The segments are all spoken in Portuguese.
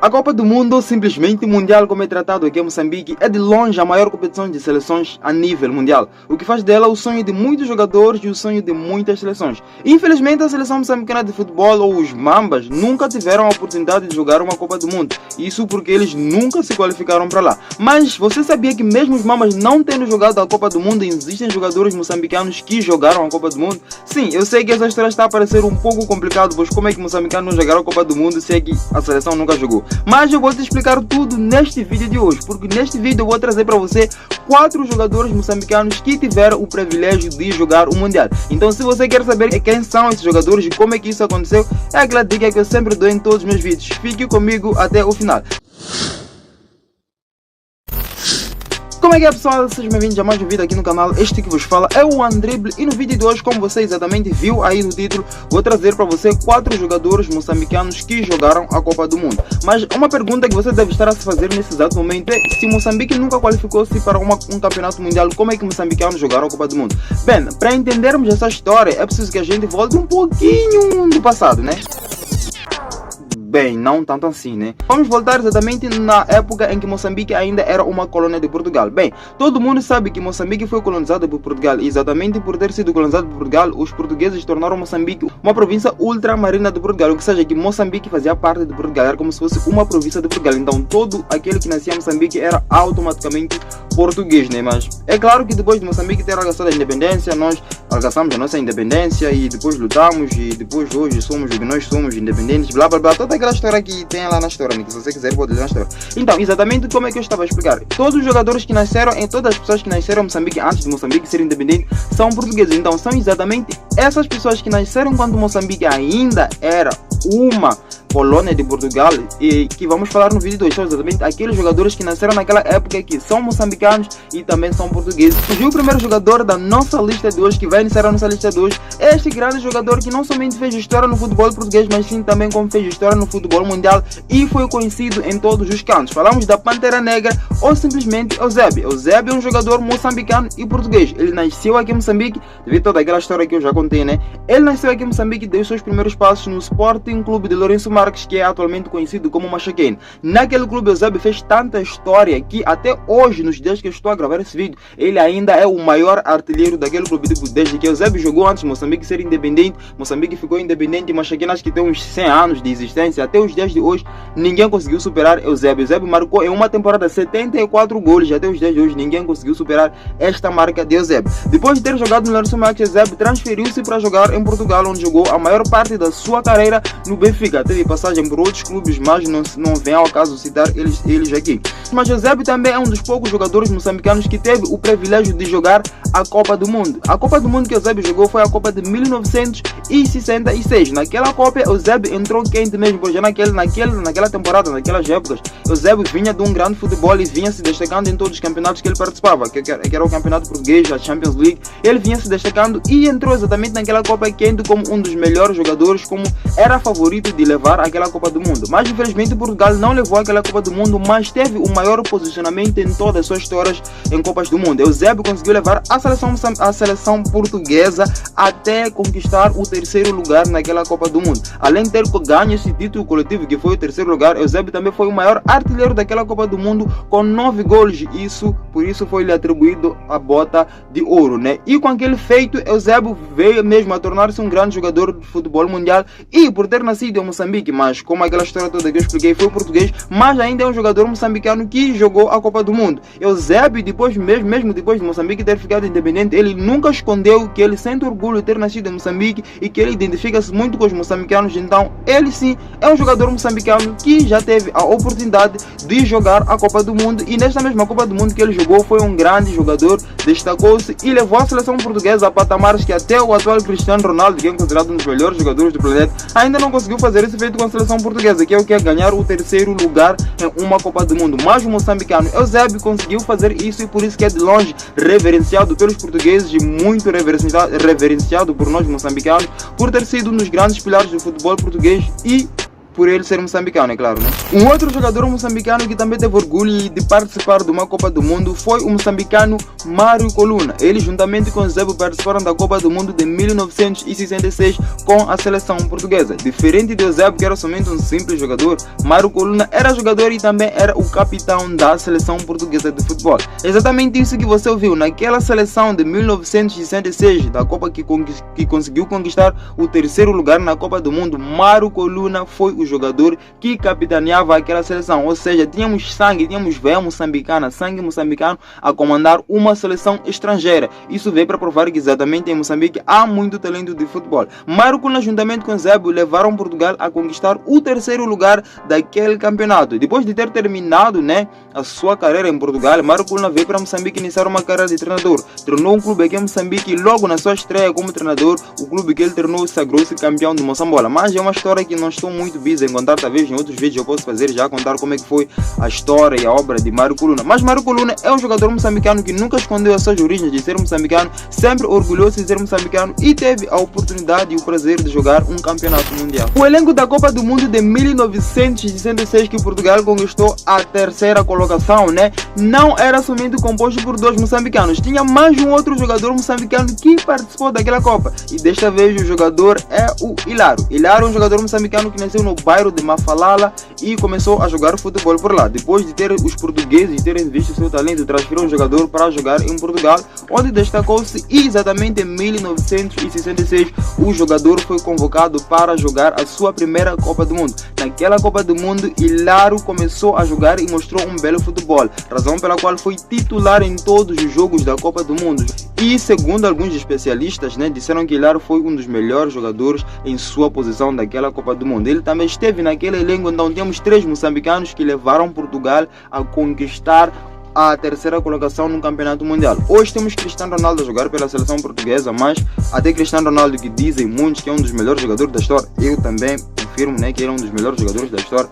A Copa do Mundo, simplesmente mundial como é tratado aqui em Moçambique, é de longe a maior competição de seleções a nível mundial, o que faz dela o sonho de muitos jogadores e o sonho de muitas seleções. Infelizmente, a seleção moçambicana de futebol, ou os Mambas, nunca tiveram a oportunidade de jogar uma Copa do Mundo, isso porque eles nunca se qualificaram para lá. Mas você sabia que mesmo os Mambas não tendo jogado a Copa do Mundo, existem jogadores moçambicanos que jogaram a Copa do Mundo? Sim, eu sei que essa história está a parecer um pouco complicado, pois como é que moçambicanos não jogaram a Copa do Mundo se é que a seleção nunca jogou? Mas eu vou te explicar tudo neste vídeo de hoje, porque neste vídeo eu vou trazer para você 4 jogadores moçambicanos que tiveram o privilégio de jogar o Mundial. Então se você quer saber quem são esses jogadores e como é que isso aconteceu, é aquela dica que eu sempre dou em todos os meus vídeos. Fique comigo até o final. Como é que é, pessoal? Sejam bem-vindos a mais um vídeo aqui no canal. Este que vos fala é o Andrible e no vídeo de hoje, como você exatamente viu aí no título, vou trazer para você 4 jogadores moçambicanos que jogaram a Copa do Mundo. Mas uma pergunta que você deve estar a se fazer nesse exato momento é: se Moçambique nunca qualificou-se para um campeonato mundial, como é que moçambicanos jogaram a Copa do Mundo? Bem, para entendermos essa história é preciso que a gente volte um pouquinho do passado, né? Bem, não tanto assim, né? Vamos voltar exatamente na época em que Moçambique ainda era uma colônia de Portugal. Bem, todo mundo sabe que Moçambique foi colonizado por Portugal e exatamente por ter sido colonizado por Portugal, os portugueses tornaram Moçambique uma província ultramarina de Portugal, o que seja que Moçambique fazia parte de Portugal, era como se fosse uma província de Portugal. Então todo aquele que nascia em Moçambique era automaticamente português, né? Mas é claro que depois de Moçambique ter alcançado a independência, nós alcançamos a nossa independência e depois lutamos e depois hoje somos o que nós somos, independentes, blá blá blá, toda aquela história que tem lá na história, né? Que se você quiser pode ler na história. Então, exatamente como é que eu estava a explicar. Todos os jogadores que nasceram, todas as pessoas que nasceram em Moçambique antes de Moçambique ser independente, são portugueses. Então, são exatamente essas pessoas que nasceram quando Moçambique ainda era uma colônia de Portugal e que vamos falar no vídeo 2, são exatamente aqueles jogadores que nasceram naquela época que são moçambicanos e também são portugueses. E o primeiro jogador da nossa lista de hoje, que vai iniciar a nossa lista de hoje, é este grande jogador que não somente fez história no futebol português, mas sim também como fez história no futebol mundial e foi conhecido em todos os cantos. Falamos da Pantera Negra ou simplesmente Eusébio. Eusébio é um jogador moçambicano e português. Ele nasceu aqui em Moçambique, devido a toda aquela história que eu já contei, né? Ele nasceu aqui em Moçambique e deu seus primeiros passos no Sporting Clube de Lourenço Marques, que é atualmente conhecido como Machaquene. Naquele clube, Eusébio fez tanta história que até hoje, nos dias que eu estou a gravar esse vídeo, ele ainda é o maior artilheiro daquele clube. Desde que Eusébio jogou antes de Moçambique ser independente, Moçambique ficou independente e Machaquene acho que tem uns 100 anos de existência. Até os dias de hoje, ninguém conseguiu superar Eusébio. Eusébio marcou em uma temporada 74 gols. Até os dias de hoje, ninguém conseguiu superar esta marca de Eusébio. Depois de ter jogado no Lourenço Marques, Eusébio transferiu-se para jogar em Portugal, onde jogou a maior parte da sua carreira no Benfica. Teve passagem por outros clubes, mas não vem ao caso citar eles aqui. Mas Eusébio também é um dos poucos jogadores moçambicanos que teve o privilégio de jogar a Copa do Mundo. A Copa do Mundo que Eusébio jogou foi a Copa de 1966. Naquela Copa, Eusébio entrou quente mesmo, porque já naquela temporada, naquelas épocas, Eusébio vinha de um grande futebol e vinha se destacando em todos os campeonatos que ele participava, que era o Campeonato Português, a Champions League. Ele vinha se destacando e entrou exatamente naquela Copa quente como um dos melhores jogadores, como era favorito de levar aquela Copa do Mundo. Mas infelizmente Portugal não levou aquela Copa do Mundo, mas teve o maior posicionamento em todas as suas histórias em Copas do Mundo. Eusébio conseguiu levar a seleção portuguesa até conquistar o 3º lugar naquela Copa do Mundo. Além de ter ganho esse título coletivo que foi o 3º lugar, Eusébio também foi o maior artilheiro daquela Copa do Mundo com 9 gols. Por isso foi-lhe atribuído a bota de ouro, né? E com aquele feito, Eusébio veio mesmo a tornar-se um grande jogador de futebol mundial e por ter nascido em Moçambique, mas como aquela história toda que eu expliquei, foi português, mas ainda é um jogador moçambicano que jogou a Copa do Mundo. Eusébio, mesmo depois de Moçambique ter ficado independente, ele nunca escondeu que ele sente orgulho de ter nascido em Moçambique e que ele identifica-se muito com os moçambicanos. Então ele sim é um jogador moçambicano que já teve a oportunidade de jogar a Copa do Mundo, e nesta mesma Copa do Mundo que ele jogou foi um grande jogador, destacou-se e levou a seleção portuguesa a patamares que até o atual Cristiano Ronaldo, que é considerado um dos melhores jogadores do planeta, ainda não conseguiu fazer esse feito com a seleção portuguesa, que é o que é ganhar o 3º lugar em uma Copa do Mundo. Mas o moçambicano Eusébio conseguiu fazer isso e por isso que é de longe reverenciado pelos portugueses e muito reverenciado por nós moçambicanos, por ter sido um dos grandes pilares do futebol português e por ele ser moçambicano, é claro, né? Um outro jogador moçambicano que também teve orgulho de participar de uma Copa do Mundo foi o moçambicano Mário Coluna. Ele, juntamente com Zebo, participaram da Copa do Mundo de 1966 com a seleção portuguesa. Diferente de Zebo, que era somente um simples jogador, Mário Coluna era jogador e também era o capitão da seleção portuguesa de futebol. Exatamente isso que você ouviu naquela seleção de 1966 da Copa que conseguiu conquistar o terceiro lugar na Copa do Mundo. Mário Coluna foi o jogador que capitaneava aquela seleção, ou seja, tínhamos sangue, tínhamos veia moçambicana, sangue moçambicano a comandar uma seleção estrangeira. Isso veio para provar que exatamente em Moçambique há muito talento de futebol. Mário Coluna, juntamente com Zebo, levaram Portugal a conquistar o terceiro lugar daquele campeonato. Depois de ter terminado, né, a sua carreira em Portugal, Mário Coluna veio para Moçambique iniciar uma carreira de treinador. Treinou um clube aqui em Moçambique e logo na sua estreia como treinador, o clube que ele treinou sagrou-se campeão de Moçambola. Mas é uma história que não estou muito busy em contar, talvez em outros vídeos eu posso fazer já, contar como é que foi a história e a obra de Mário Coluna. Mas Mário Coluna é um jogador moçambicano que nunca escondeu as suas origens de ser moçambicano, sempre orgulhou-se de ser moçambicano e teve a oportunidade e o prazer de jogar um campeonato mundial. O elenco da Copa do Mundo de 1966 que Portugal conquistou a terceira colocação, né, não era somente composto por dois moçambicanos, tinha mais um outro jogador moçambicano que participou daquela Copa e desta vez o jogador é o Hilário. Hilário é um jogador moçambicano que nasceu no bairro de Mafalala e começou a jogar futebol por lá. Depois de ter os portugueses terem visto seu talento, transferiram o jogador para jogar em Portugal, onde destacou-se e exatamente em 1966 o jogador foi convocado para jogar a sua primeira Copa do Mundo. Naquela Copa do Mundo, Hilário começou a jogar e mostrou um belo futebol, razão pela qual foi titular em todos os jogos da Copa do Mundo. E segundo alguns especialistas, né, disseram que Hilário foi um dos melhores jogadores em sua posição daquela Copa do Mundo. Ele também esteve naquele elenco, então temos três moçambicanos que levaram Portugal a conquistar a terceira colocação no campeonato mundial. Hoje temos Cristiano Ronaldo a jogar pela seleção portuguesa, mas até Cristiano Ronaldo, que dizem muitos que é um dos melhores jogadores da história, eu também confirmo, né, que ele é um dos melhores jogadores da história,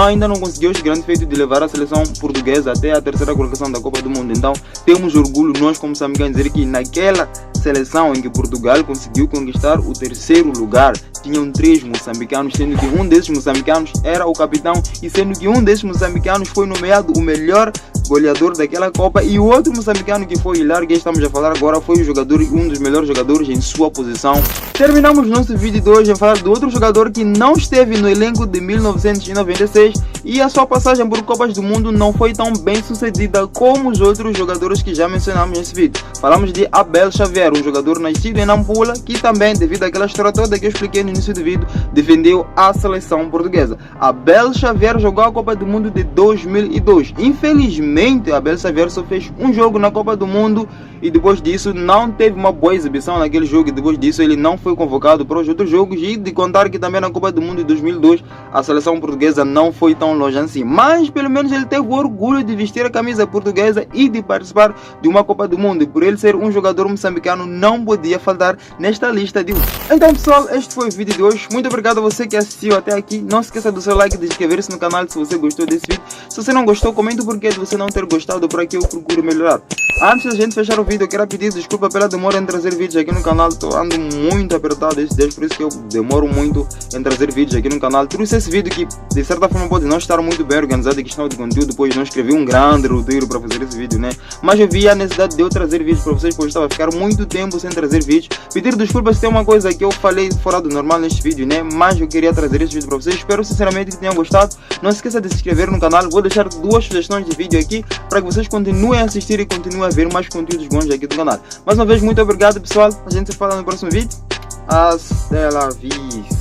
ainda não conseguiu esse grande feito de levar a seleção portuguesa até a terceira colocação da Copa do Mundo. Então temos orgulho nós como moçambicanos dizer que naquela seleção em que Portugal conseguiu conquistar o terceiro lugar, tinham três moçambicanos, sendo que um desses moçambicanos era o capitão e sendo que um desses moçambicanos foi nomeado o melhor goleador daquela Copa e o outro moçambicano que foi Hilário, que estamos a falar agora, foi o jogador, um dos melhores jogadores em sua posição. Terminamos nosso vídeo de hoje a falar do outro jogador que não esteve no elenco de 1996 e a sua passagem por Copas do Mundo não foi tão bem sucedida como os outros jogadores que já mencionamos nesse vídeo. Falamos de Abel Xavier, um jogador nascido em Nampula que também, devido àquela história toda que eu expliquei no início do vídeo, defendeu a seleção portuguesa. Abel Xavier jogou a Copa do Mundo de 2002. Infelizmente, Abel Xavier só fez um jogo na Copa do Mundo e depois disso não teve uma boa exibição naquele jogo e depois disso ele não foi convocado para os outros jogos e de contar que também na Copa do Mundo de 2002 a seleção portuguesa não foi tão longe assim, mas pelo menos ele teve o orgulho de vestir a camisa portuguesa e de participar de uma Copa do Mundo e por ele ser um jogador moçambicano não podia faltar nesta lista de hoje. Então pessoal, este foi o vídeo de hoje, muito obrigado a você que assistiu até aqui, não se esqueça do seu like e de inscrever-se no canal se você gostou desse vídeo. Se você não gostou, comente o porquê de você não ter gostado, por aqui eu procuro melhorar. Antes da gente fechar o vídeo, eu quero pedir desculpa pela demora em trazer vídeos aqui no canal, estou ando muito apertado esses dias, por isso que eu demoro muito em trazer vídeos aqui no canal. Trouxe esse vídeo que de certa forma pode não estar muito bem organizado em questão de conteúdo, pois não escrevi um grande roteiro para fazer esse vídeo, né? Mas eu vi a necessidade de eu trazer vídeos para vocês, pois estava a ficar muito tempo sem trazer vídeos. Pedir desculpas se tem uma coisa que eu falei fora do normal neste vídeo, né? Mas eu queria trazer esse vídeo para vocês, espero sinceramente que tenham gostado. Não se esqueça de se inscrever no canal, vou deixar duas sugestões de vídeo aqui para que vocês continuem a assistir e continuem a ver mais conteúdos bons aqui do canal. Mais uma vez, muito obrigado pessoal, a gente se fala no próximo vídeo. Hasta la vista.